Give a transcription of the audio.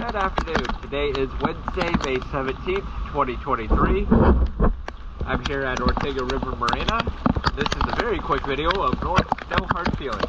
Good afternoon. Today is Wednesday, May 17th, 2023. I'm here at Ortega River Marina. This is a very quick video of no hard feelings.